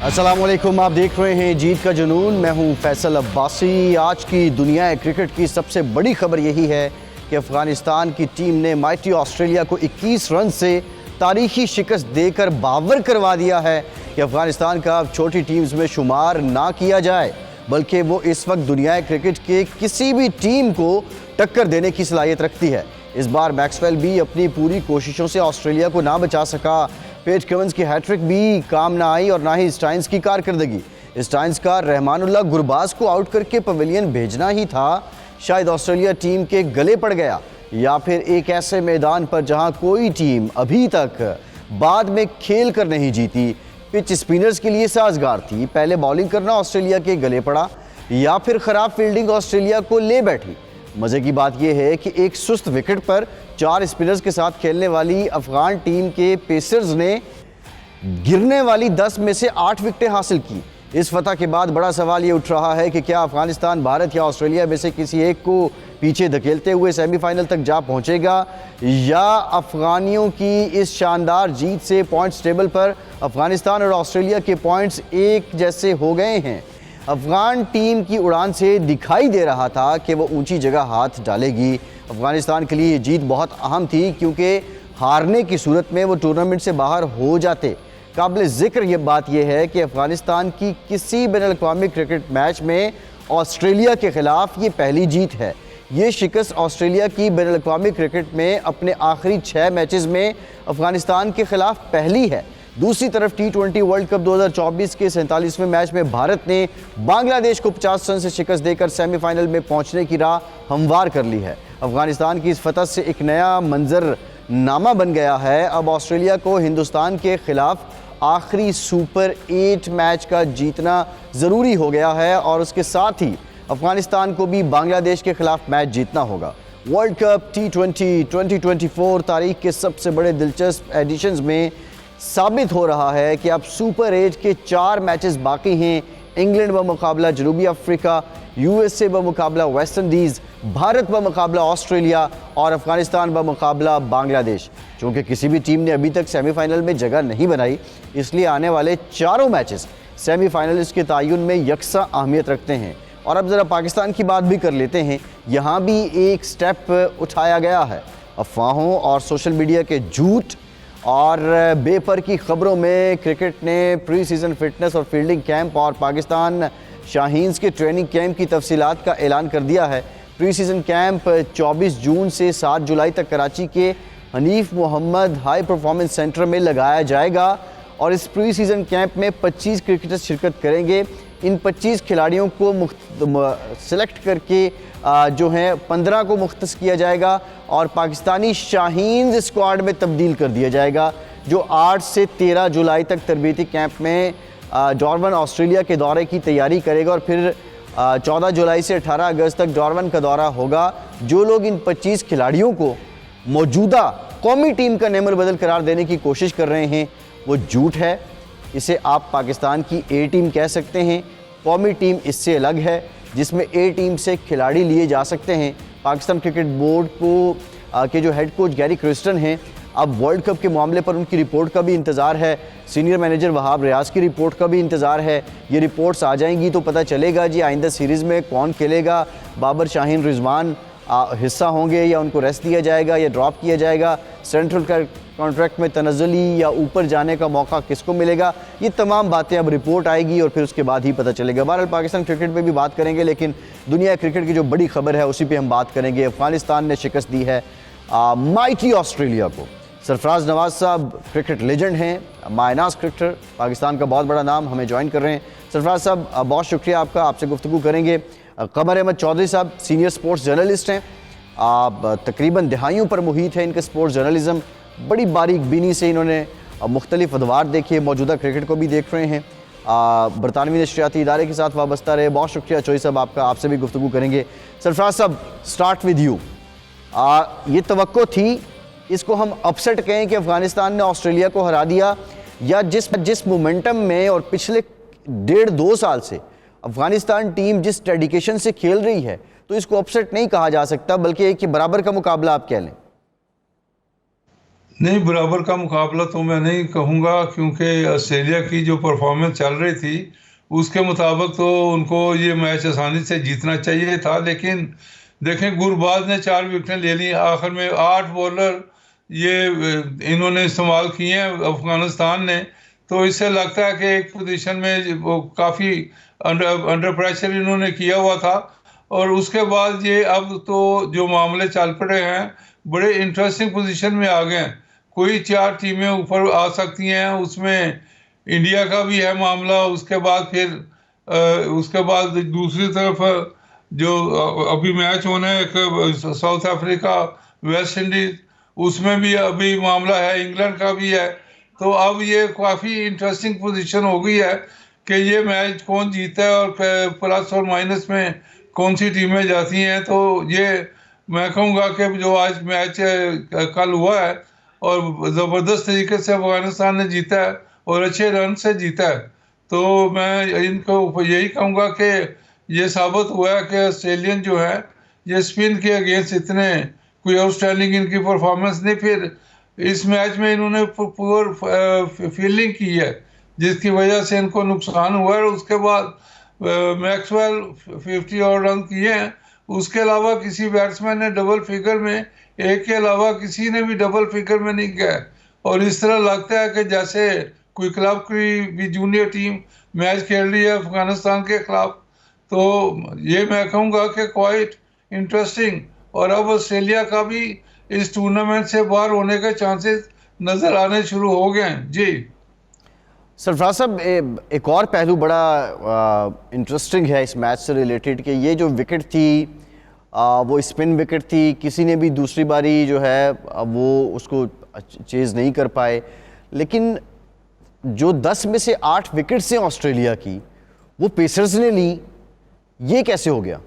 अस्सलाम वालेकुम, आप देख रहे हैं जीत का जुनून। मैं हूं फैसल अब्बासी। आज की दुनिया क्रिकेट की सबसे बड़ी खबर यही है कि अफगानिस्तान की टीम ने माइटी ऑस्ट्रेलिया को 21 रन से तारीखी शिकस्त देकर बावर करवा दिया है कि अफगानिस्तान का अब छोटी टीम्स में शुमार ना किया जाए, बल्कि वो इस वक्त दुनिया क्रिकेट के किसी भी टीम को टक्कर देने की सलाहियत रखती है। इस बार मैक्सवेल भी अपनी पूरी कोशिशों से ऑस्ट्रेलिया को ना बचा सका। पेट कमिंस की हैट्रिक भी काम ना आई और ना ही स्टाइन्स की कारकर्दगी। स्टाइन्स का रहमानुल्लाह गुरबाज को आउट करके पवेलियन भेजना ही था, शायद ऑस्ट्रेलिया टीम के गले पड़ गया, या फिर एक ऐसे मैदान पर जहां कोई टीम अभी तक बाद में खेल कर नहीं जीती। पिच स्पिनर्स के लिए साजगार थी, पहले बॉलिंग करना ऑस्ट्रेलिया के गले पड़ा, या फिर खराब फील्डिंग ऑस्ट्रेलिया को ले बैठी। मज़े की बात यह है कि एक सुस्त विकेट पर 4 स्पिनर्स के साथ खेलने वाली अफगान टीम के पेसर्स ने गिरने वाली 10 में से 8 विकेटें हासिल की। इस फतह के बाद बड़ा सवाल ये उठ रहा है कि क्या अफगानिस्तान भारत या ऑस्ट्रेलिया में से किसी एक को पीछे धकेलते हुए सेमीफाइनल तक जा पहुंचेगा, या अफगानियों की इस शानदार जीत से पॉइंट्स टेबल पर अफगानिस्तान और ऑस्ट्रेलिया के पॉइंट्स एक जैसे हो गए हैं। अफगान टीम की उड़ान से दिखाई दे रहा था कि वो ऊंची जगह हाथ डालेगी। अफगानिस्तान के लिए ये जीत बहुत अहम थी, क्योंकि हारने की सूरत में वो टूर्नामेंट से बाहर हो जाते। काबिल ज़िक्र ये बात यह है कि अफगानिस्तान की किसी बैनुल-अक़वामी क्रिकेट मैच में ऑस्ट्रेलिया के ख़िलाफ़ ये पहली जीत है। ये शिकस्त ऑस्ट्रेलिया की बैनुल-अक़वामी क्रिकेट में अपने आखिरी 6 मैचेस में अफगानिस्तान के ख़िलाफ़ पहली है। दूसरी तरफ T20 वर्ल्ड कप 2024 के 47वें मैच में भारत ने बांग्लादेश को 50 रन से शिकस्त देकर सेमीफाइनल में पहुंचने की राह हमवार कर ली है। अफगानिस्तान की इस फतह से एक नया मंजरनामा बन गया है। अब ऑस्ट्रेलिया को हिंदुस्तान के खिलाफ आखिरी सुपर 8 मैच का जीतना ज़रूरी हो गया है, और उसके साथ ही अफगानिस्तान को भी बांग्लादेश के खिलाफ मैच जीतना होगा। वर्ल्ड कप T20 2024 तारीख के सबसे बड़े दिलचस्प एडिशंस में साबित हो रहा है कि अब सुपर 8 के 4 मैचेस बाकी हैं। इंग्लैंड व मुकाबला जनूबी अफ्रीका, USA व मुकाबला वेस्ट इंडीज़, भारत व मुकाबला ऑस्ट्रेलिया और अफगानिस्तान व मुकाबला बांग्लादेश। चूँकि किसी भी टीम ने अभी तक सेमीफाइनल में जगह नहीं बनाई, इसलिए आने वाले चारों मैचेस सेमीफाइनलिस्ट के तयन में यकसा अहमियत रखते हैं। और अब ज़रा पाकिस्तान की बात भी कर लेते हैं। यहाँ भी एक स्टेप उठाया गया है। अफवाहों और सोशल मीडिया के झूठ और बेपर की खबरों में क्रिकेट ने प्री सीज़न फिटनेस और फील्डिंग कैंप और पाकिस्तान शाहीन्स के ट्रेनिंग कैंप की तफसीलात का ऐलान कर दिया है। प्री सीज़न कैंप 24 जून से 7 जुलाई तक कराची के Hanif Mohammad high performance centre में लगाया जाएगा, और इस प्री सीज़न कैंप में 25 क्रिकेटर्स शिरकत करेंगे। इन 25 खिलाड़ियों को सेलेक्ट करके जो है 15 को मुख्तस किया जाएगा और पाकिस्तानी शाहीन स्क्वाड में तब्दील कर दिया जाएगा, जो 8 से 13 जुलाई तक तरबीती कैंप में डॉर्बन ऑस्ट्रेलिया के दौरे की तैयारी करेगा, और फिर 14 जुलाई से 18 अगस्त तक डॉर्बन का दौरा होगा। जो लोग इन 25 खिलाड़ियों को मौजूदा कौमी टीम का नेमर बदल करार देने की कोशिश कर रहे हैं, वो झूठ है। इसे आप पाकिस्तान की A टीम कह सकते हैं। कौमी टीम इससे अलग है, जिसमें A टीम से खिलाड़ी लिए जा सकते हैं। पाकिस्तान क्रिकेट बोर्ड को के जो हेड कोच गैरी क्रिस्टन हैं, अब वर्ल्ड कप के मामले पर उनकी रिपोर्ट का भी इंतज़ार है। सीनियर मैनेजर वहाब रियाज की रिपोर्ट का भी इंतज़ार है। ये रिपोर्ट्स आ जाएंगी तो पता चलेगा जी आइंदा सीरीज़ में कौन खेलेगा। बाबर शाहीन रिजवान हिस्सा होंगे, या उनको रेस्ट दिया जाएगा या ड्रॉप किया जाएगा। सेंट्रल का कॉन्ट्रैक्ट में तनज़्ज़ुली या ऊपर जाने का मौका किसको मिलेगा, ये तमाम बातें अब रिपोर्ट आएगी और फिर उसके बाद ही पता चलेगा। बहरहाल पाकिस्तान क्रिकेट पे भी बात करेंगे, लेकिन दुनिया क्रिकेट की जो बड़ी खबर है उसी पे हम बात करेंगे। अफगानिस्तान ने शिकस्त दी है माइटी ऑस्ट्रेलिया को। सरफराज नवाज साहब क्रिकेट लेजेंड हैं, मायनाज क्रिकेटर, पाकिस्तान का बहुत बड़ा नाम, हमें ज्वाइन कर रहे हैं। सरफराज साहब बहुत शुक्रिया आपका, आपसे गुफ्तगू करेंगे। कमर अहमद चौधरी साहब सीनियर स्पोर्ट्स जर्नलिस्ट हैं, आप तकरीबन दहाइयों पर मुहित है इनका स्पोर्ट्स जर्नलिज़म। बड़ी बारीक बीनी से इन्होंने मुख्तलिफ अदवार देखे, मौजूदा क्रिकेट को भी देख रहे हैं। बरतानवी नशरियाती इदारे के साथ वाबस्ता रहे। बहुत शुक्रिया चौधरी साहब आपका, आपसे भी गुफ्तगू करेंगे। सरफराज साहब स्टार्ट विद यू। ये तवक्को थी, इसको हम अपसेट कहें कि अफगानिस्तान ने ऑस्ट्रेलिया को हरा दिया, या जिस मोमेंटम में और पिछले 1.5-2 साल से अफगानिस्तान टीम जिस डेडिकेशन से खेल रही है, तो इसको अपसेट नहीं कहा जा सकता, बल्कि एक बराबर का मुकाबला आप कह लें। नहीं, बराबर का मुकाबला तो मैं नहीं कहूँगा, क्योंकि ऑस्ट्रेलिया की जो परफॉर्मेंस चल रही थी उसके मुताबिक तो उनको ये मैच आसानी से जीतना चाहिए था। लेकिन देखें, गुरबाज ने 4 विकेटें ले ली, आखिर में 8 बॉलर ये इन्होंने इस्तेमाल किए हैं अफगानिस्तान ने। तो इससे लगता है कि एक पोजीशन में वो काफ़ी अंडर अंडर प्रेशर इन्होंने किया हुआ था। और उसके बाद ये अब तो जो मामले चल पड़े हैं, बड़े इंटरेस्टिंग पोजीशन में आ गए हैं। कोई 4 टीमें ऊपर आ सकती हैं, उसमें इंडिया का भी है मामला। उसके बाद फिर उसके बाद दूसरी तरफ जो अभी मैच होना है, एक साउथ अफ्रीका वेस्ट इंडीज, उसमें भी अभी मामला है, इंग्लैंड का भी है। तो अब ये काफ़ी इंटरेस्टिंग पोजीशन हो गई है कि ये मैच कौन जीता है और प्लस और माइनस में कौन सी टीमें जाती हैं। तो ये मैं कहूँगा कि जो आज मैच कल हुआ है और ज़बरदस्त तरीके से अफगानिस्तान ने जीता है और अच्छे रन से जीता है, तो मैं इनको यही कहूँगा कि ये साबित हुआ है कि ऑस्ट्रेलियन जो है ये स्पिन के अगेंस्ट इतने कोई आउटस्टैंडिंग इनकी परफॉर्मेंस नहीं। फिर इस मैच में इन्होंने पुअर फील्डिंग की है, जिसकी वजह से इनको नुकसान हुआ है। उसके बाद मैक्सवेल 50 और रन किए हैं। उसके अलावा किसी बैट्समैन ने डबल फिगर में, एक के अलावा किसी ने भी डबल फिगर में नहीं किया है। और इस तरह लगता है कि जैसे कोई क्लब की भी जूनियर टीम मैच खेल रही है अफगानिस्तान के खिलाफ। तो ये मैं कहूँगा कि क्वाइट इंटरेस्टिंग। और अब ऑस्ट्रेलिया का भी इस टूर्नामेंट से बाहर होने के चांसेस नजर आने शुरू हो गए हैं। जी सरफराज साहब, एक और पहलू बड़ा इंटरेस्टिंग है इस मैच से रिलेटेड कि ये जो विकेट थी वो स्पिन विकेट थी। किसी ने भी दूसरी बारी जो है वो उसको चेज़ नहीं कर पाए। लेकिन जो 10 में से 8 विकेट्स हैं ऑस्ट्रेलिया की, वो पेसर्स ने ली। ये कैसे हो गया?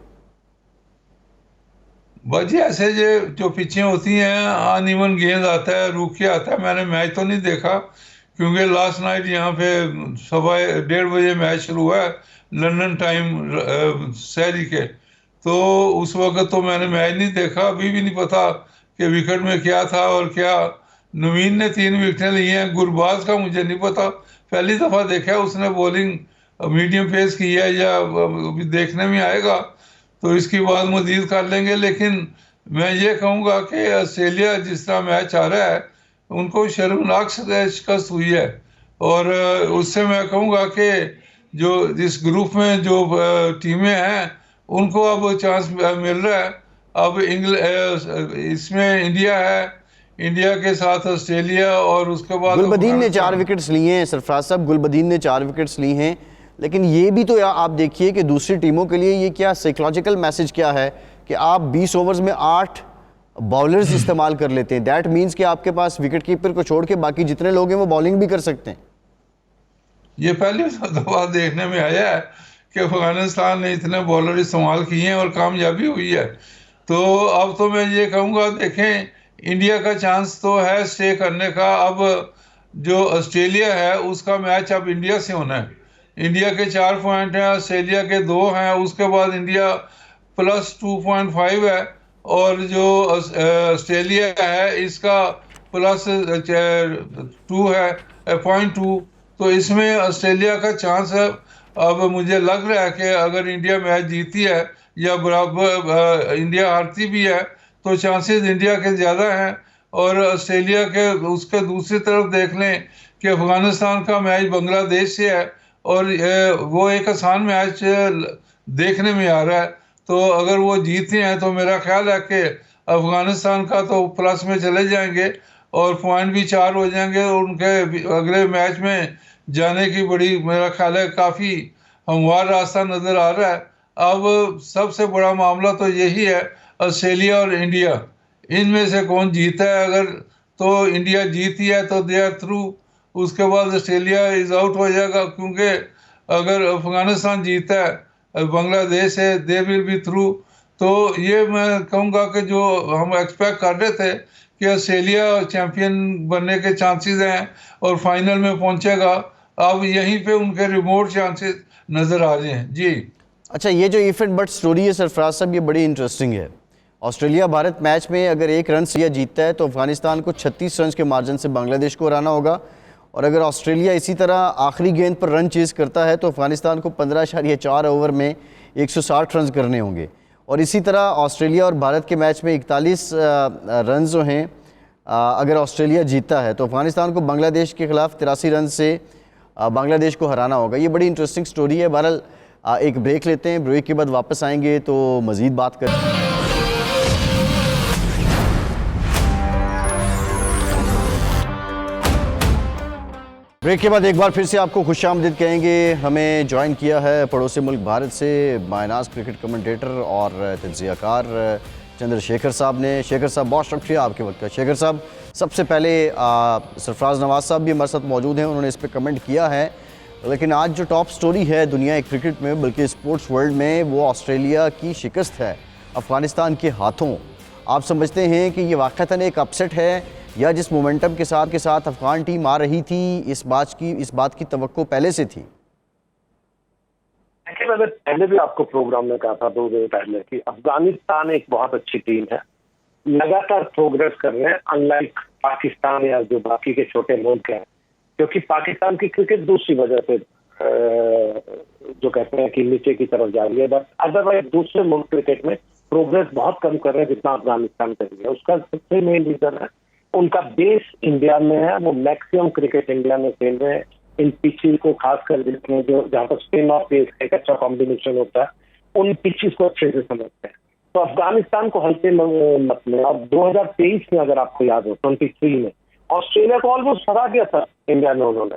बस ऐसे जो पिचें होती हैं, अनइवन गेंद आता है, रूखे आता है। मैंने मैच तो नहीं देखा, क्योंकि लास्ट नाइट यहाँ पे 1:15 बजे मैच शुरू हुआ है लंदन टाइम शहरी के। तो उस वक्त तो मैंने मैच नहीं देखा, अभी भी नहीं पता कि विकेट में क्या था और क्या। नवीन ने 3 विकेटें ली हैं, गुरबाज का मुझे नहीं पता, पहली दफ़ा देखा है उसने बॉलिंग मीडियम पेस की है या अभी देखने में आएगा, तो इसकी बात मजीद कर लेंगे। लेकिन मैं ये कहूँगा कि ऑस्ट्रेलिया जिस तरह मैच आ रहा है, उनको शर्मनाक शिकस्त हुई है। और उससे मैं कहूँगा कि जो इस ग्रुप में जो टीमें हैं उनको अब चांस मिल रहा है। अब इसमें इंडिया है, इंडिया के साथ ऑस्ट्रेलिया, और उसके बाद गुलबदीन ने 4 विकेट्स लिए हैं सरफराज साहब, गुलबदीन ने 4 विकेट्स ली हैं। लेकिन ये भी तो आप देखिए कि दूसरी टीमों के लिए ये क्या साइकोलॉजिकल मैसेज क्या है कि आप 20 ओवर्स में 8 बॉलर्स इस्तेमाल कर लेते हैं। दैट मीन्स कि आपके पास विकेट कीपर को छोड़ के बाकी जितने लोग हैं वो बॉलिंग भी कर सकते हैं। ये पहली दफा देखने में आया है कि अफगानिस्तान ने इतने बॉलर इस्तेमाल किए हैं और कामयाबी हुई है। तो अब तो मैं ये कहूँगा, देखें, इंडिया का चांस तो है स्टे करने का। अब जो ऑस्ट्रेलिया है उसका मैच अब इंडिया से होना है। इंडिया के 4 पॉइंट हैं, ऑस्ट्रेलिया के 2 हैं। उसके बाद इंडिया प्लस 2.5 है, और जो ऑस्ट्रेलिया है इसका प्लस 2 है, 0.2। तो इसमें ऑस्ट्रेलिया का चांस है। अब मुझे लग रहा है कि अगर इंडिया मैच जीती है या बराबर इंडिया हारती भी है तो चांसेस इंडिया के ज़्यादा हैं। और ऑस्ट्रेलिया के उसके दूसरी तरफ देख लें कि अफगानिस्तान का मैच बांग्लादेश से है, और वो एक आसान मैच देखने में आ रहा है। तो अगर वो जीते हैं तो मेरा ख्याल है कि अफगानिस्तान का तो प्लस में चले जाएंगे और पॉइंट भी 4 हो जाएंगे, और उनके अगले मैच में जाने की बड़ी, मेरा ख्याल है, काफ़ी हमवार रास्ता नज़र आ रहा है। अब सबसे बड़ा मामला तो यही है, ऑस्ट्रेलिया और इंडिया, इनमें से कौन जीता है। अगर तो इंडिया जीती है तो दे आर थ्रू, उसके बाद ऑस्ट्रेलिया इज आउट हो जाएगा। क्योंकि अगर अफगानिस्तान जीता है, बांग्लादेश है, दे विल बी थ्रू। तो ये मैं कहूँगा कि जो हम एक्सपेक्ट कर रहे थे कि ऑस्ट्रेलिया चैंपियन बनने के चांसेस हैं और फाइनल में पहुंचेगा, अब यहीं पे उनके रिमोट चांसेस नज़र आ रहे हैं। जी अच्छा, ये जो इफ एंड बट स्टोरी है सरफराज साहब, ये बड़ी इंटरेस्टिंग है। ऑस्ट्रेलिया भारत मैच में अगर 1 रन से जीतता है तो अफगानिस्तान को 36 रन के मार्जिन से बांग्लादेश को हराना होगा, और अगर ऑस्ट्रेलिया इसी तरह आखिरी गेंद पर रन चेज करता है तो अफगानिस्तान को 15.4 ओवर में 160 रन करने होंगे। और इसी तरह ऑस्ट्रेलिया और भारत के मैच में 41 रन जो हैं, अगर ऑस्ट्रेलिया जीतता है तो अफगानिस्तान को बांग्लादेश के खिलाफ 83 रन से बांग्लादेश को हराना होगा। ये बड़ी इंटरेस्टिंग स्टोरी है। बहरहाल एक ब्रेक लेते हैं, ब्रेक के बाद वापस आएंगे तो मज़ीद बात करें। ब्रेक के बाद एक बार फिर से आपको खुशामदीद कहेंगे। हमें ज्वाइन किया है पड़ोसी मुल्क भारत से मायनाज क्रिकेट कमेंटेटर और तज्ज़ियाकार चंद्रशेखर साहब ने। शेखर साहब, बहुत शुक्रिया आपके वक्त का। शेखर साहब, सबसे पहले सरफराज नवाज साहब भी हमारे साथ मौजूद हैं, उन्होंने इस पर कमेंट किया है, लेकिन आज जो टॉप स्टोरी है दुनिया क्रिकेट में, बल्कि स्पोर्ट्स वर्ल्ड में, वो ऑस्ट्रेलिया की शिकस्त है अफ़गानिस्तान के हाथों। आप समझते हैं कि ये वाक़तन एक अपसेट है, या जिस मोमेंटम के साथ अफ़गान टीम आ रही थी, इस बात की तवक्को पहले से थी? देखिए, मैंने पहले भी आपको प्रोग्राम में कहा था 2 दिन पहले कि अफगानिस्तान एक बहुत अच्छी टीम है, लगातार प्रोग्रेस कर रहे हैं, अनलाइक पाकिस्तान या जो बाकी के छोटे मुल्क हैं, क्योंकि पाकिस्तान की क्रिकेट दूसरी वजह से जो कहते हैं कि नीचे की तरफ जा रही है, बट अदरवाइज दूसरे मुल्क क्रिकेट में प्रोग्रेस बहुत कम कर रहे हैं जितना अफगानिस्तान कर रही है। उसका सबसे मेन रीजन है उनका बेस इंडिया में है, वो मैक्सिमम क्रिकेट इंडिया में खेल रहे हैं। इन पिचेस को खासकर जिसमें जो जहाँ पर स्पिन और पेस का एक अच्छा कॉम्बिनेशन होता है, उन पिचेस को अच्छे से समझते हैं। तो अफगानिस्तान को हल्के मत में, अब 2023 में अगर आपको याद हो, 23 में ऑस्ट्रेलिया को ऑलमोस्ट हरा दिया था इंडिया में उन्होंने,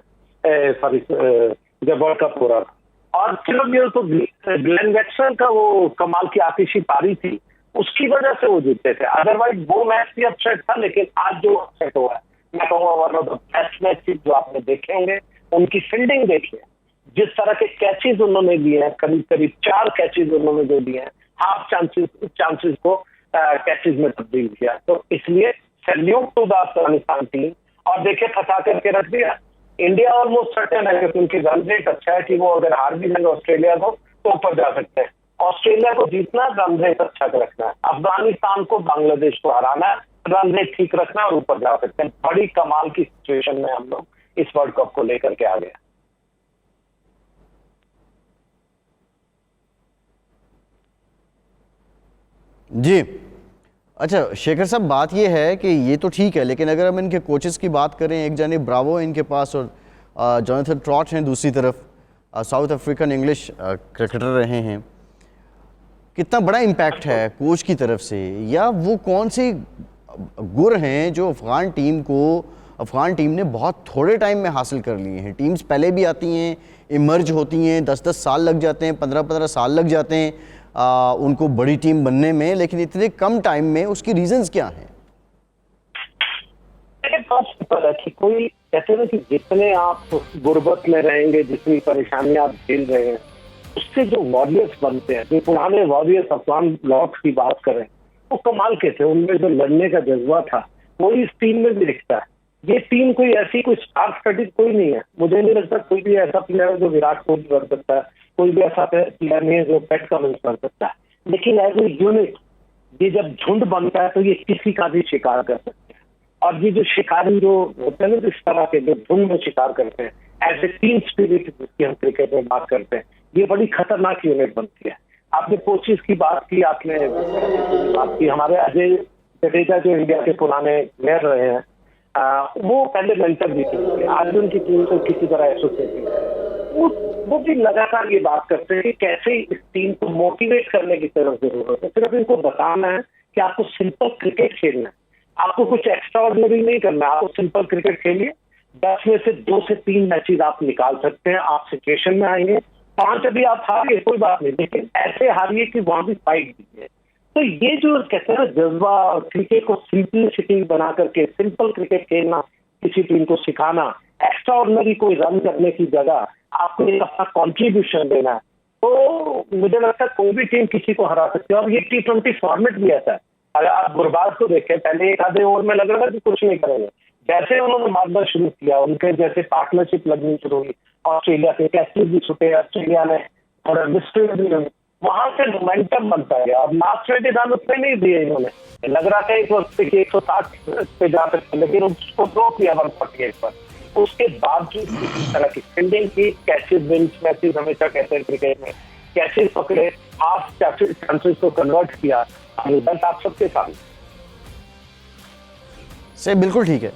सॉरी जब वर्ल्ड कप हो रहा था। और सिर्फ ये तो ग्लेन मैक्सवेल का वो कमाल की आतिशी पारी थी, उसकी वजह से वो जीतते थे। अदरवाइज वो मैच भी अपसेट था, लेकिन आज जो अपसेट हुआ है, मैं कहूँगा one of the best matches जो आपने देखे होंगे। उनकी फील्डिंग देखिए, जिस तरह के कैचेस उन्होंने लिए हैं, करीब 4 कैचेस उन्होंने जो दिए हैं, हाफ चांसेस को कैचेस में तब्दील किया। तो इसलिए salute to the Afghanistan team. और देखिए, फंसा करके रख दिया। इंडिया ऑलमोस्ट सर्टेन है कि उनकी रन रेट अच्छा है कि वो अगर हार भी जाएंगे ऑस्ट्रेलिया को तो ऊपर जा सकते हैं। ऑस्ट्रेलिया को जीतना, रन रेट अच्छा रखना है, अफगानिस्तान को बांग्लादेश को हराना है, रन रेट ठीक रखना और ऊपर जा सकते हैं। बड़ी कमाल की सिचुएशन में हम लोग इस वर्ल्ड कप को लेकर के आ गए। जी, अच्छा शेखर साहब, बात ये है कि ये तो ठीक है, लेकिन अगर हम इनके कोचेस की बात करें, एक जानिब ब्रावो इनके पास और जोनाथन ट्रॉट हैं दूसरी तरफ, साउथ अफ्रीकन इंग्लिश क्रिकेटर रहे हैं। कितना बड़ा इम्पैक्ट है कोच की तरफ से, या वो कौन से गुर हैं जो अफ़गान टीम ने बहुत थोड़े टाइम में हासिल कर लिए हैं? टीम्स पहले भी आती हैं, इमर्ज होती हैं, 10-10 साल लग जाते हैं, 15-15 साल लग जाते हैं उनको बड़ी टीम बनने में, लेकिन इतने कम टाइम में उसकी रीजंस क्या हैं? बहुत सिंपल है कि कोई कहते हैं कि जितने आप गुर्बत में रहेंगे, जितनी परेशानी आप झेल रहे हैं, उससे जो वॉरियर्स बनते हैं, जो पुराने वॉरियर्स अफगान लॉर्ड्स की बात करें, वो कमाल के थे। उनमें जो लड़ने का जज्बा था वो इस टीम में भी दिखता है। ये टीम कोई ऐसी कोई स्टार स्टडीड कोई नहीं है। मुझे नहीं लगता कोई भी ऐसा प्लेयर है जो विराट कोहली बन सकता है, कोई भी ऐसा प्लेयर नहीं है जो पैट कमिंस बन सकता है। लेकिन एज ए यूनिट ये जब झुंड बनता है तो ये किसी का भी शिकार कर सकते हैं। और ये जो शिकारी जो होते हैं ना, इस तरह के जो झुंड में शिकार करते हैं, एज ए टीम स्पिरिट जिसकी हम क्रिकेट में बात करते हैं, ये बड़ी खतरनाक यूनिट बनती है। आपने कोचिज की बात की, आपने बात की, हमारे अजय जडेजा जो इंडिया के पुराने प्लेयर रहे हैं, वो पहले मेंटर भी थे, आज उनकी टीम को किसी तरह एसोसिएट, वो भी लगातार ये बात करते हैं कि कैसे इस टीम को मोटिवेट करने की तरफ जरूरत है। सिर्फ इनको बताना है कि आपको सिंपल क्रिकेट खेलना है, आपको कुछ एक्स्ट्रा ऑर्डिनरी नहीं करना है, आपको सिंपल क्रिकेट खेलिए। 10 में से 2 से 3 मैचेस आप निकाल सकते हैं, आप सिचुएशन में आएंगे। 5 अभी आप हारिए कोई बात नहीं, लेकिन ऐसे हारिए कि वहां भी फाइट दीजिए। तो ये जो कहते हैं जज्बा, क्रिकेट को सिंपलिसिटी बना करके सिंपल क्रिकेट खेलना, किसी टीम को सिखाना, एक्स्ट्रा ऑर्डिनरी कोई रन करने की जगह आपको एक अपना कॉन्ट्रीब्यूशन देना है, तो मुझे लगता है कोई भी टीम किसी को हरा सकती है। और ये T20 फॉर्मेट भी ऐसा है। अगर आप गुरबाज को देखें, पहले एक आधे ओवर में लग रहा था कि कुछ नहीं करेंगे, जैसे उन्होंने मारना शुरू किया, उनके जैसे पार्टनरशिप लगनी शुरू हुई, ऑस्ट्रेलिया के कैचेस भी छूटे, ऑस्ट्रेलिया ने थोड़ा मिस्टेक भी वहां से मोमेंटम बनता गया। अब लास्ट में भी रन उतने नहीं दिए इन्होंने, लग रहा था एक वक्त कि 160 पे जा सकते, लेकिन उसको ड्रॉप किया 148 पर। उसके बावजूद इस तरह की फील्डिंग की, कैचेज विंस मैचेस हमेशा कहते हैं क्रिकेट में, कैचेज पकड़े, हाफ चांसेस को कन्वर्ट किया, रिजल्ट आप सबके सामने। से बिल्कुल ठीक है।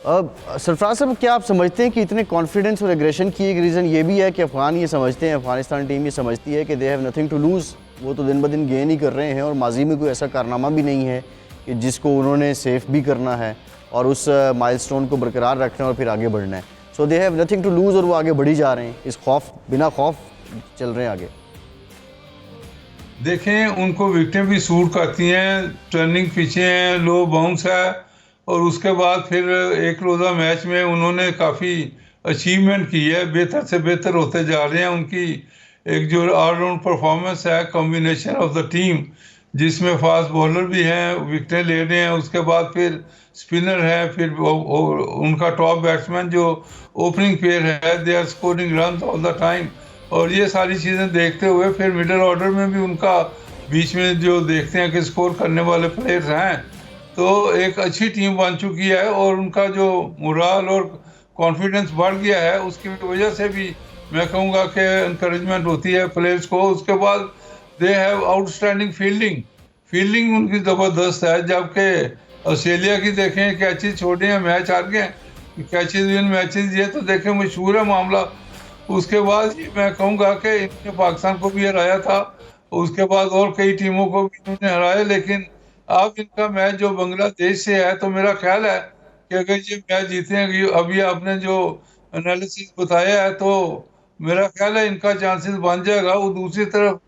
अब सरफराज साहब, क्या आप समझते हैं कि इतने कॉन्फिडेंस और एग्रेशन की एक रीज़न ये भी है कि अफ़गान ये समझते हैं, अफ़गानिस्तान टीम ये समझती है कि they have nothing to lose, वो तो दिन ब दिन गेन ही कर रहे हैं और माजी में कोई ऐसा कारनामा भी नहीं है कि जिसको उन्होंने सेफ भी करना है और उस माइलस्टोन को बरकरार रखना है और फिर आगे बढ़ना है। So they have nothing to lose और वो आगे बढ़ी जा रहे हैं, इस बिना खौफ चल रहे हैं आगे। देखें, उनको विकेटें भी सूट करती हैं, टर्निंग पिचें हैं, लो बाउंस है, और उसके बाद फिर एक रोज़ा मैच में उन्होंने काफ़ी अचीवमेंट की है, बेहतर से बेहतर होते जा रहे हैं। उनकी एक जो ऑलराउंड परफॉर्मेंस है, कॉम्बिनेशन ऑफ द टीम, जिसमें फास्ट बॉलर भी हैं, विकेटें ले रहे हैं, उसके बाद फिर स्पिनर है, फिर उनका टॉप बैट्समैन जो ओपनिंग पेयर है, they are scoring run all the time. और ये सारी चीज़ें देखते हुए फिर मिडिल ऑर्डर में भी उनका बीच में जो देखते हैं कि स्कोर करने वाले प्लेयर्स हैं, तो एक अच्छी टीम बन चुकी है और उनका जो मोराल और कॉन्फिडेंस बढ़ गया है, उसकी वजह से भी मैं कहूँगा कि इनकरेजमेंट होती है प्लेयर्स को। उसके बाद दे हैव आउटस्टैंडिंग फील्डिंग उनकी ज़बरदस्त है। जबकि ऑस्ट्रेलिया की देखें, कैचेज छोड़े हैं, मैच हार गए, कैचेज विन मैचेज, ये तो देखें मशहूर है मामला। उसके बाद मैं कहूँगा कि इन्होंने पाकिस्तान को भी हराया था, उसके बाद और कई टीमों को भी इन्होंने हराया, लेकिन अब इनका मैच जो बांग्लादेश से है, तो मेरा ख्याल है कि अगर ये मैच जीते हैं, अभी आपने जो एनालिसिस बताया है, तो मेरा ख्याल है इनका चांसेस बन जाएगा। वो दूसरी तरफ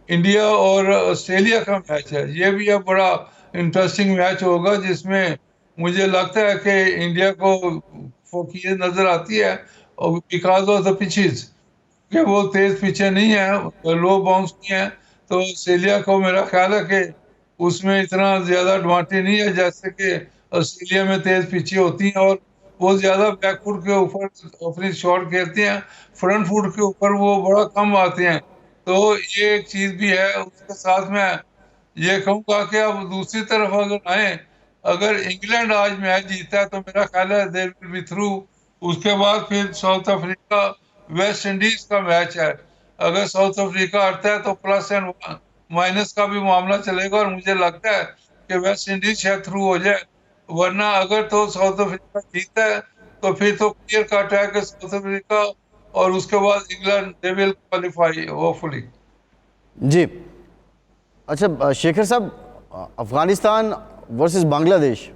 इंडिया और ऑस्ट्रेलिया का मैच है, ये भी अब बड़ा इंटरेस्टिंग मैच होगा, जिसमें मुझे लगता है कि इंडिया को फोकियत नज़र आती है, और बिकॉज ऑफ द पिचेस कि वो तेज पिचें नहीं है, लो बाउंस नहीं है, तो ऑस्ट्रेलिया को मेरा ख्याल है कि उसमें इतना ज़्यादा एडवांटेज नहीं है जैसे कि ऑस्ट्रेलिया में तेज पिचें होती हैं, और वो ज़्यादा बैक फुट के ऊपर अपनी शॉट खेलते हैं, फ्रंट फुट के ऊपर वो बड़ा कम आते हैं। तो ये एक चीज़ भी है। उसके साथ में ये कहूँगा कि अब दूसरी तरफ अगर आए, अगर इंग्लैंड आज मैच जीता है, तो मेरा ख्याल है दे विल बी थ्रू। उसके बाद फिर साउथ अफ्रीका वेस्ट इंडीज का मैच है, अगर साउथ अफ्रीका हारता है तो प्लस एंड माइनस का भी मामला चलेगा, और मुझे लगता है कि वेस्ट इंडीज शायद थ्रू हो जाए। वरना अगर तो साउथ अफ्रीका जीता है, तो फिर तो क्लियर कट है कि साउथ अफ्रीका और उसके बाद England they will qualify hopefully. जी अच्छा शेखर साहब, अफगानिस्तान वर्सेस बांग्लादेश,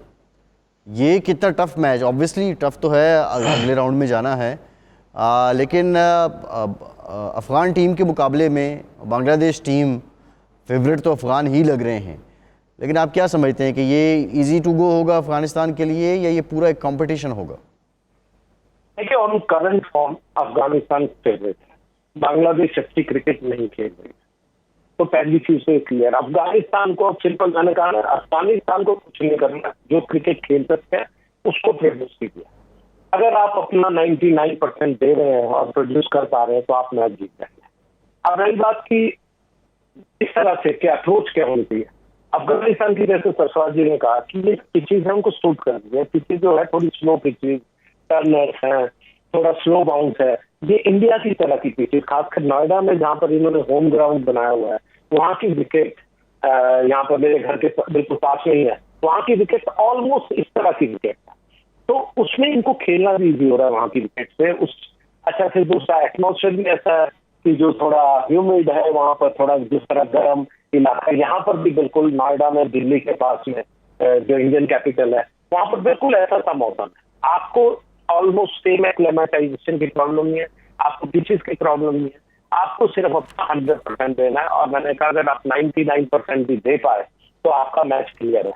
ये कितना टफ मैच, ऑब्वियसली टफ तो है, अगले राउंड में जाना है, लेकिन अफ़गान टीम के मुकाबले में बांग्लादेश टीम फेवरेट तो अफ़गान ही लग रहे हैं। लेकिन आप क्या समझते हैं कि ये इजी टू गो होगा अफ़गानिस्तान के लिए, या ये पूरा एक कंपटीशन होगा? देखिए, on current form Afghanistan favourite है, बांग्लादेश अच्छी क्रिकेट नहीं खेल रही, तो पहली चीज तो क्लियर। अफगानिस्तान को सिंपल मैंने कहा ना, अफगानिस्तान को कुछ नहीं करना, जो क्रिकेट खेल सकते हैं उसको प्रोड्यूस कीजिए। अगर आप अपना 99% दे रहे हैं और प्रोड्यूस कर पा रहे हैं, तो आप मैच जीत जाएंगे। अब रही बात की इस तरह से क्या अप्रोच क्या होनी चाहिए अफगानिस्तान की, जैसे सरफराज जी ने कहा कि ये पिचेज है उनको सूट कर दी है। पिचेज जो है थोड़ी स्लो पिचेज, टर्नर्स हैं, थोड़ा स्लो बाउंस है, ये इंडिया की तरह की पिचेज, खासकर नोएडा में जहाँ पर इन्होंने होम ग्राउंड बनाया हुआ है, वहाँ की विकेट यहाँ पर मेरे घर के बिल्कुल पास में ही है, वहाँ की विकेट ऑलमोस्ट इस तरह की विकेट है, तो उसमें इनको खेलना भी इजी हो रहा है वहाँ की विकेट से। उस अच्छा से दूसरा एटमॉस्फेयर भी ऐसा है कि जो थोड़ा ह्यूमिड है वहाँ पर, थोड़ा जिस तरह गर्म इलाका, यहाँ पर भी बिल्कुल नोएडा में, दिल्ली के पास में जो इंडियन कैपिटल है, वहाँ पर बिल्कुल ऐसा सा मौसम है। आपको ऑलमोस्ट सेम एक्लेमेटाइजेशन की प्रॉब्लम नहीं है, आपको पिचेस की प्रॉब्लम नहीं है, आपको सिर्फ अपना 100% देना है। और मैंने कहा अगर आप 99% भी दे पाए तो आपका मैच क्लियर है।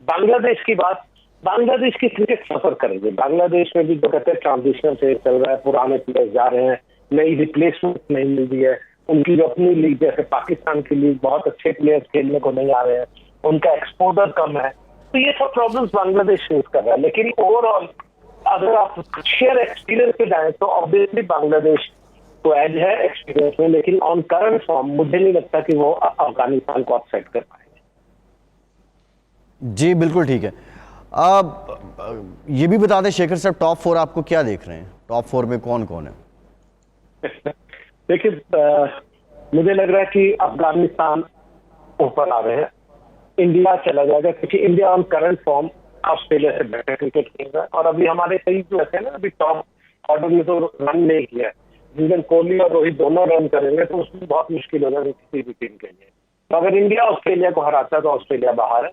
बांग्लादेश की बात, बांग्लादेश की क्रिकेट सफर करेगी। बांग्लादेश में भी जो कहते हैं ट्रांजिशनल फेज चल रहा है, पुराने प्लेयर्स जा रहे हैं, नई रिप्लेसमेंट नहीं मिल रही है, उनकी जो अपनी लीग जैसे पाकिस्तान की लीग बहुत अच्छे प्लेयर्स खेलने को नहीं आ रहे हैं, उनका एक्सपोजर कम है, तो ये सब प्रॉब्लम्स बांग्लादेश फेस कर रहा है। लेकिन ओवरऑल अगर आप शेयर एक्सपीरियंस पे जाए तो ऑब्वियसली बांग्लादेश तो एज है एक्सपीरियंस में, लेकिन ऑन करंट फॉर्म मुझे नहीं लगता कि वो अफगानिस्तान को अपसेट कर पाएंगे। जी बिल्कुल ठीक है। अब ये भी बता दें शेखर साहब, टॉप 4 आपको क्या देख रहे हैं? टॉप 4 में कौन कौन है? देखिए, मुझे लग रहा है कि अफगानिस्तान ऊपर आ रहे हैं, इंडिया चला जाएगा क्योंकि India on current form Australia से बेटर क्रिकेट खेल रहा है। और अभी हमारे कई जो ऐसे ना, अभी टॉप ऑर्डर में तो रन नहीं किया है, जिस कोहली और रोहित दोनों रन करेंगे तो उसमें बहुत मुश्किल हो जाएगी किसी भी टीम के लिए। तो अगर इंडिया ऑस्ट्रेलिया को हराता है तो ऑस्ट्रेलिया बाहर है,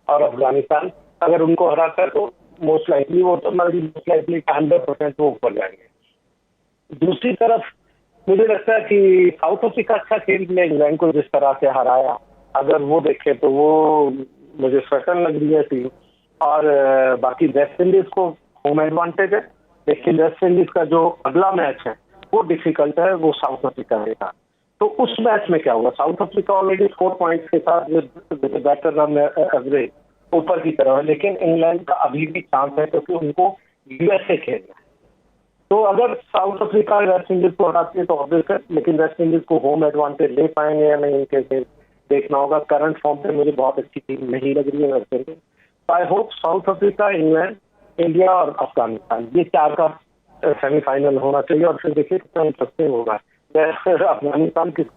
और अफगानिस्तान अगर उनको हराता है तो मोस्ट लाइकली वो तो 100% वो ऊपर जाएंगे। दूसरी तरफ मुझे लगता है कि साउथ अफ्रीका अच्छा खेल लिया, इंग्लैंड को जिस तरह से हराया, अगर वो देखे तो वो मुझे सर्टन लग रही है टीम। और बाकी वेस्ट इंडीज को होम एडवांटेज है, लेकिन वेस्ट इंडीज का जो अगला मैच है वो डिफिकल्ट है, वो साउथ अफ्रीका के साथ। तो उस मैच में क्या होगा? साउथ अफ्रीका ऑलरेडी 4 पॉइंट्स के साथ बेटर रन एवरेज ऊपर की तरफ है, लेकिन इंग्लैंड का अभी भी चांस है क्योंकि उनको यूएसए खेलना है। तो अगर साउथ अफ्रीका वेस्ट इंडीज को हराती है तो ऑब्वियस है, लेकिन वेस्ट इंडीज को होम एडवांटेज ले पाएंगे या नहीं, इनके देखना होगा। करंट फॉर्म पे मुझे बहुत अच्छी टीम नहीं लग रही है West Indies. I hope south Africa, England, India और अफगानिस्तान, ये 4 का सेमीफाइनल होना चाहिए। और फिर देखिए कितना इंटरेस्टिंग होगा अफगानिस्तान किस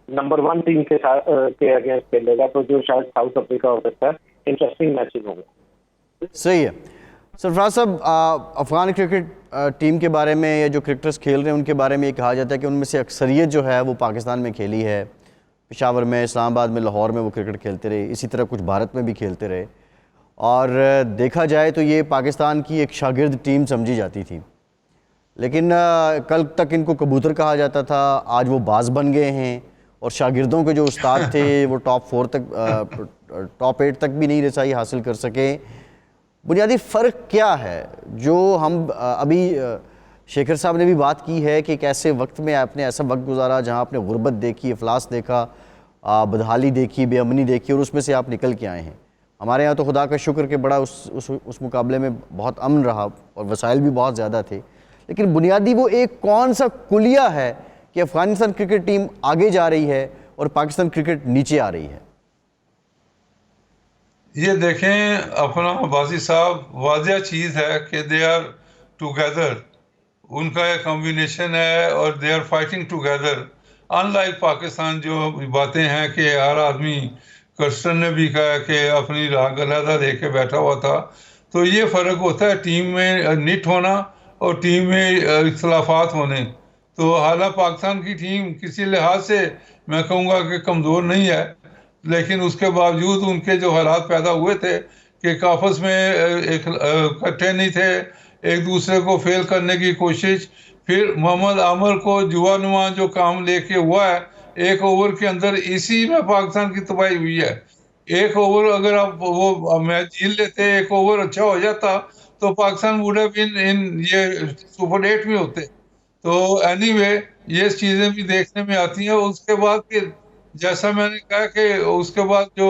नंबर 1 टीम के साथ के अगेंस्ट खेलेगा, तो जो शायद साउथ अफ्रीका हो सकता है। इंटरेस्टिंग मैचेस होंगे। सही है। सरफराज साहब, अफगान क्रिकेट टीम के बारे में या जो क्रिकेटर्स खेल रहे हैं उनके बारे में ये कहा जाता है कि उनमें से अक्सरियत जो है वो पाकिस्तान में खेली है, पेशावर में, इस्लामाबाद में, लाहौर में वो क्रिकेट खेलते रहे, इसी तरह कुछ भारत में भी खेलते रहे। और देखा जाए तो ये पाकिस्तान की एक शागिर्द टीम समझी जाती थी, लेकिन कल तक इनको कबूतर कहा जाता था, आज वो बाज बन गए हैं। और शागिर्दों के जो उस्ताद थे वो टॉप 4 तक, टॉप 8 तक भी नहीं रसाई हासिल कर सके। बुनियादी फ़र्क क्या है जो हम अभी शेखर साहब ने भी बात की है कि कैसे वक्त में आपने ऐसा वक्त गुजारा जहां आपने गुर्बत देखी, अफलास देखा, बदहाली देखी, बेअमनी देखी, और उसमें से आप निकल के आए हैं। हमारे यहाँ तो खुदा का शुक्र कि बड़ा उस मुकाबले में बहुत अमन रहा और वसाइल भी बहुत ज़्यादा थे। लेकिन बुनियादी वो एक कौन सा कुलिया है कि अफ़गानिस्तान क्रिकेट टीम आगे जा रही है और पाकिस्तान क्रिकेट नीचे आ रही है? ये देखें अपना बाजी साहब, वाजिया चीज़ है कि दे आर टुगेदर, उनका एक कॉम्बिनेशन है और they are fighting together. Unlike Pakistan जो बातें हैं कि हर आदमी, कर्स्टन ने भी कहा कि अपनी राग अलहदा लेके बैठा हुआ था, तो ये फ़र्क होता है टीम में निट होना और टीम में इख्तलाफात होने। तो हालांकि पाकिस्तान की टीम किसी लिहाज से मैं कहूँगा कि कमज़ोर नहीं है, लेकिन उसके बावजूद उनके जो हालात पैदा हुए थे कि आपस में एक इकट्ठे नहीं थे, एक दूसरे को फेल करने की कोशिश। फिर मोहम्मद आमिर को जुआ जो काम लेके हुआ है, एक ओवर के अंदर इसी में पाकिस्तान की तबाही हुई है। एक ओवर अगर आप वो मैच जीत लेते, एक ओवर अच्छा हो जाता, तो Pakistan would have been in ये सुपर 8 में होते। तो एनीवे ये चीज़ें भी देखने में आती हैं। उसके बाद फिर जैसा मैंने कहा कि उसके बाद जो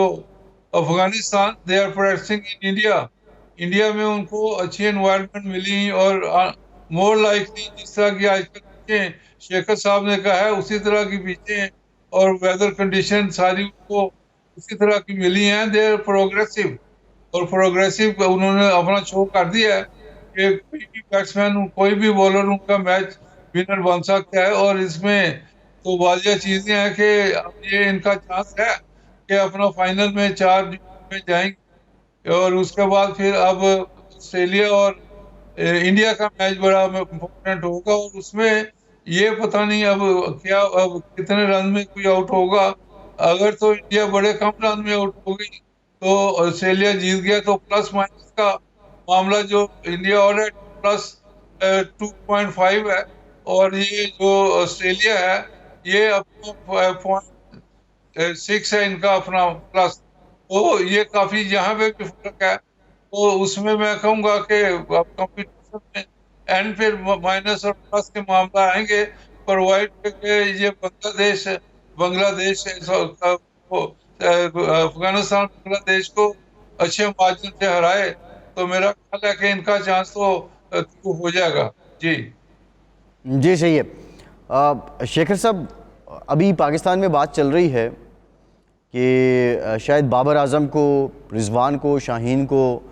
Afghanistan, they are progressing in India, India में उनको अच्छी एनवायरनमेंट मिली और मोर लाइकली जिस तरह की आजकल पीछे शेखर साहब ने कहा है उसी तरह की पीछे, और वेदर कंडीशन सारी उनको उसी तरह की मिली हैं। दे आर प्रोग्रेसिव, और प्रोग्रेसिव उन्होंने अपना शो कर दिया है कि कोई भी बैट्समैन, कोई भी बॉलर उनका मैच विनर बन सकता है। और इसमें तो वाजिया चीज़ें हैं कि अब ये इनका चांस है कि अपना फाइनल में 4 में जाएंगे। और उसके बाद फिर अब ऑस्ट्रेलिया और इंडिया का मैच बड़ा इम्पोर्टेंट होगा, और उसमें ये पता नहीं अब क्या, अब कितने रन में कोई आउट होगा। अगर तो इंडिया बड़े कम रन में आउट हो गई तो ऑस्ट्रेलिया जीत गया, तो प्लस माइनस का मामला जो इंडिया और है प्लस 2.5 है, और ये जो ऑस्ट्रेलिया है ये अपना 0.6 है इनका अपना प्लस। तो ये काफी यहाँ पे भी फर्क है। तो उसमें मैं कहूँगा कि कंपटीशन में एंड फिर माइनस और प्लस के मामला आएंगे, प्रोवाइड करके ये बांग्लादेश अफगानिस्तान बांग्लादेश को अच्छे मार्जिन से हराए, तो मेरा ख्याल है कि इनका चांस तो हो जाएगा। जी जी सही है। शेखर साहब, अभी पाकिस्तान में बात चल रही है कि शायद बाबर आजम को, रिजवान को, शाहीन को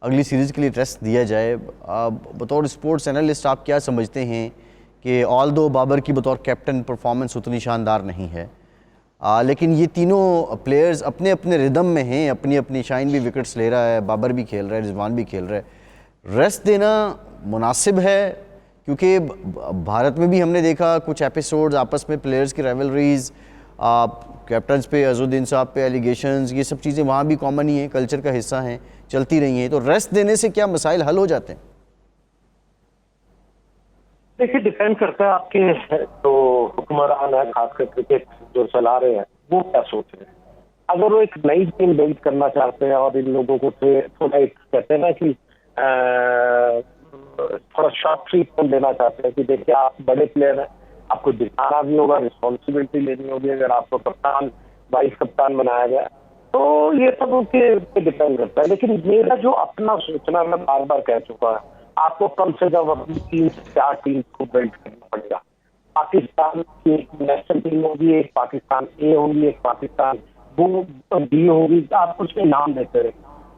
अगली सीरीज़ के लिए टेस्ट दिया जाए। बतौर स्पोर्ट्स एनालिस्ट आप क्या समझते हैं कि ऑल दो बाबर की बतौर कैप्टन परफॉर्मेंस उतनी शानदार नहीं है, लेकिन ये तीनों प्लेयर्स अपने अपने रिदम में हैं, अपनी अपनी, शाहीन भी विकेट्स ले रहा है, बाबर भी खेल रहा है, रिजवान भी खेल रहा है, रेस्ट देना मुनासिब है? क्योंकि भारत में भी हमने देखा कुछ एपिसोड्स आपस में प्लेयर्स की राइवलरीज, कैप्टन्स पे, अज़ुद्दीन साहब पे एलिगेशंस, ये सब चीज़ें वहाँ भी कॉमन ही हैं, कल्चर का हिस्सा हैं, चलती रही हैं। तो रेस्ट देने से क्या मसाइल हल हो जाते हैं? देखिए, डिपेंड करता है आपके जो हुक्मरान है, खासकर क्रिकेट जो चला रहे हैं, वो क्या सोच रहे हैं। अगर वो एक नई टीम बिल्ड करना चाहते हैं और इन लोगों को थोड़ा एक कहते हैं ना कि थोड़ा शॉर्ट ट्रीटमेंट देना चाहते हैं कि देखिए आप बड़े प्लेयर हैं, आपको दिखाना भी होगा, रिस्पॉन्सिबिलिटी लेनी होगी अगर आपको कप्तान, वाइस कप्तान बनाया गया, तो ये सब उनके डिपेंड करता है। लेकिन मेरा जो अपना सोचना, मैं बार बार कह चुका है, आपको कम से कम अपनी 3 से 4 टीम को बिल्ड करना पड़ेगा। पाकिस्तान की एक नेशनल टीम होगी, एक पाकिस्तान ए होगी, एक पाकिस्तान बी होगी, आप कुछ भी नाम देते रहे,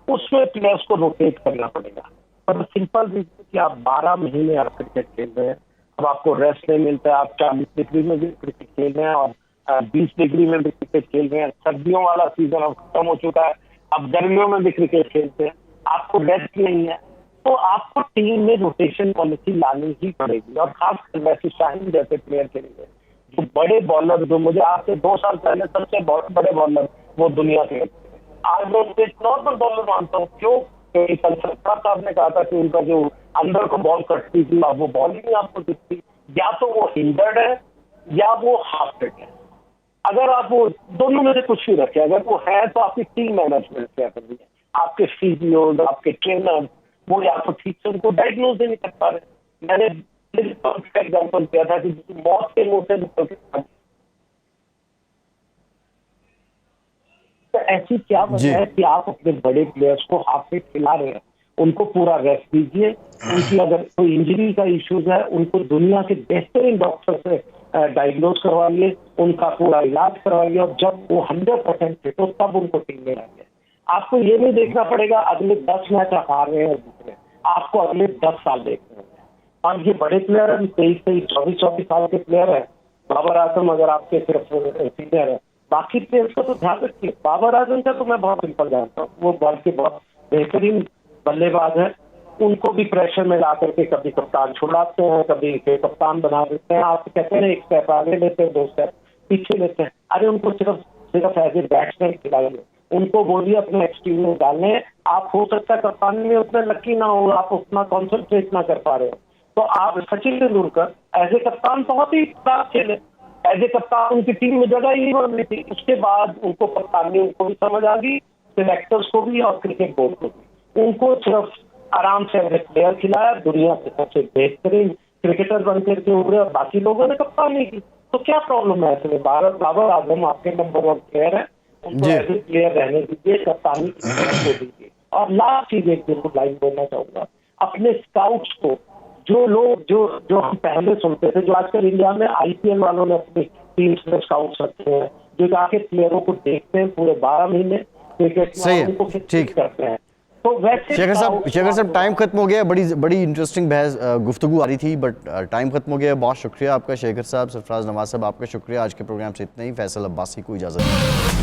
उसमें प्लेयर्स को रोटेट करना पड़ेगा। पर सिंपल रीजन कि आप 12 महीने आप क्रिकेट खेल रहे हैं, अब आपको रेस्ट नहीं मिलता है, आप 40 डिग्री में भी क्रिकेट खेल रहे हैं और 20 डिग्री में भी क्रिकेट खेल रहे हैं, सर्दियों वाला सीजन अब खत्म हो चुका है, अब गर्मियों में भी क्रिकेट खेलते हैं, आपको रेस्ट नहीं है, तो आपको टीम में रोटेशन पॉलिसी लानी ही पड़ेगी। और खासकर वैसे शाहीन जैसे प्लेयर के लिए, जो बड़े बॉलर, जो मुझे आज से 2 साल पहले सबसे बड़े बॉलर वो दुनिया के, आज मैं उनको एक नॉर्मल बॉलर मानता हूँ। क्यों? क्योंकि कल सरकार साहब ने कहा था कि उनका जो अंदर को बॉल कटती थी, अब वो बॉल ही नहीं आपको दिखती, या तो वो हिंडर्ड है या वो हाफ फिट है। अगर आप वो दोनों में से कुछ भी रखे, अगर वो है तो आपकी टीम मैनेजमेंट क्या कर रही है, आपके फिजियो, आपके ट्रेनर, वो या तो ठीक से उनको डायग्नोज नहीं कर पा रहे। मैंने एग्जाम्पल किया था कि मौत के मुंह से निकल के, तो ऐसी क्या वजह है कि आप अपने बड़े प्लेयर्स को हाफ फिट खिला रहे हैं? उनको पूरा रेस्ट दीजिए। उनकी अगर कोई इंजरी का इश्यूज है, उनको दुनिया के बेहतरीन डॉक्टर से डायग्नोज करवाइए, उनका पूरा इलाज करवाइए, और जब वो 100% फिट हो तब उनको टीम में लाइए। आपको ये नहीं देखना पड़ेगा अगले 10 मैच आप हार रहे हैं दूसरे, आपको अगले 10 साल देखने हैं। और ये बड़े प्लेयर हैं, 23, 24 साल के प्लेयर है। बाबर आजम अगर आपके सिर्फ सीनियर है, बाकी प्लेयर्स का तो ध्यान रखिए। बाबर आजम का तो मैं बहुत सिंपल जानता हूँ, वो बॉल के बहुत बेहतरीन बल्लेबाज है, उनको भी प्रेशर में ला करके कभी कप्तान छुड़ाते हैं, कभी कप्तान बना देते हैं। आप कहते हैं 1 स्टेप आगे लेते हैं, 2 स्टेप पीछे लेते हैं। अरे उनको सिर्फ एज ए बैट्समैन खिलाइए, उनको बोलिए अपने एक्सट्रीम में डालने। आप हो सकता है कप्तानी में उतने लकी ना हो, आप उतना कॉन्सेंट्रेट ना कर पा रहे हो, तो आप सचिन तेंदुलकर एज ए कप्तान बहुत ही खराब खेले। एज ए कप्तान उनकी टीम में जगह ही नहीं बन रही थी। उसके बाद उनको कप्तानी उनको भी समझ आ गई, सिलेक्टर्स को भी और क्रिकेट बोर्ड को भी। उनको सिर्फ आराम से एज ए प्लेयर खिलाया, दुनिया के सबसे बेहतरीन क्रिकेटर बन करके उभरे, और बाकी लोगों ने कप्तानी की। तो क्या प्रॉब्लम है इसमें? बाबर आजम आपके नंबर 1 प्लेयर है, उनको एज ए प्लेयर रहने दीजिए, कप्तानी को दीजिए। और लास्ट चीज एक बिल्कुल लाइन बोलना चाहूंगा, अपने स्काउट्स को, जो लोग जो हम पहले सुनते थे, जो आजकल इंडिया में IPL वालों ने अपनी टीम में स्काउट्स रखे हैं, जो जाके प्लेयरों को देखते हैं पूरे 12 महीने क्रिकेट में, उनको ठीक करते हैं। तो वैसे शेखर साहब टाइम खत्म हो गया। बड़ी इंटरेस्टिंग बहस गुफ्तगू आ रही थी, बट टाइम खत्म हो गया। बहुत शुक्रिया आपका शेखर साहब। सरफराज नवाज साहब आपका शुक्रिया। आज के प्रोग्राम से इतना ही। फैसल अब्बासी को इजाज़त।